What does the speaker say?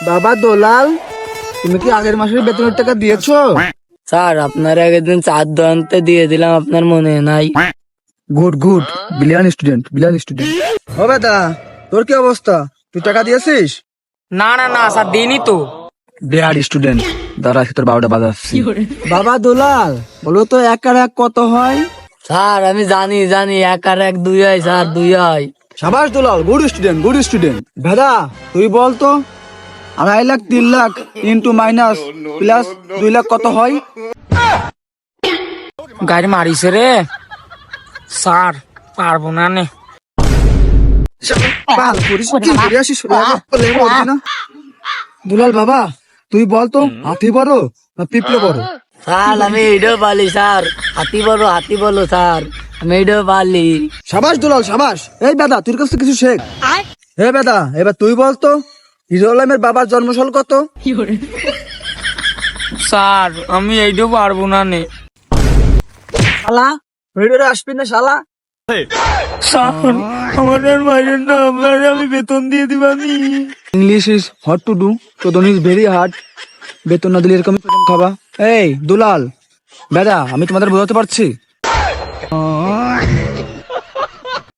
বাবা দোলাল, তুমি কি আগের মাসের বেতনের টাকা দিয়েছো? স্যার আপনার আগের দিন চার দোকানতে দিয়ে দিলাম, আপনার মনে নাই? Good good, brilliant student, brilliant student. ও বেটা, তোর কি অবস্থা? তুই টাকা দিয়েছিস? না না না স্যার, দিইনি তো। ব্রিলিয়ান্ট স্টুডেন্ট, দাঁড়া তোর 12টা বাজাচ্ছি। বাবা দোলাল, বলো তো এক আর এক কত হয়? স্যার আমি জানি জানি, 1 আর 1 2 হয় স্যার, 2 হয়। সাবাস Dulal, good student, good student. ভেদা তুই বল তো 2.5 lakh 3 lakh into minus plus 2 lakh কত হয়? গাড়ি মারিছে রে স্যার, পারবো না নে। দুলাল বাবা, তুই বল তো হাতি বড় না পিঁপড়ে বড়? স্যার আমি এইটাও পালি স্যার, হাতি বলো স্যার, আমি এইটাও পালি। সাবাস দুলাল সাবাস। এই বেদা, তোর কাছে কিছু শেখ। হে বেদা, এবার তুই বল তো হিরো আলমের বাবার জন্মসাল কত? স্যার আমি এইটাও পারবো না নে। শালা ভিডিওরে আসবি না শালা। স্যার আমাদের মাইরেন না, আপনার আমি বেতন দিয়ে দিবানি। English is hot to do, চোদন ইজ ভেরি হার্ড। বেতন না দিলে এরকম চোদন খাবা। এই দুলাল বেদা, আমি তোমাদের বোঝাতে পারছি?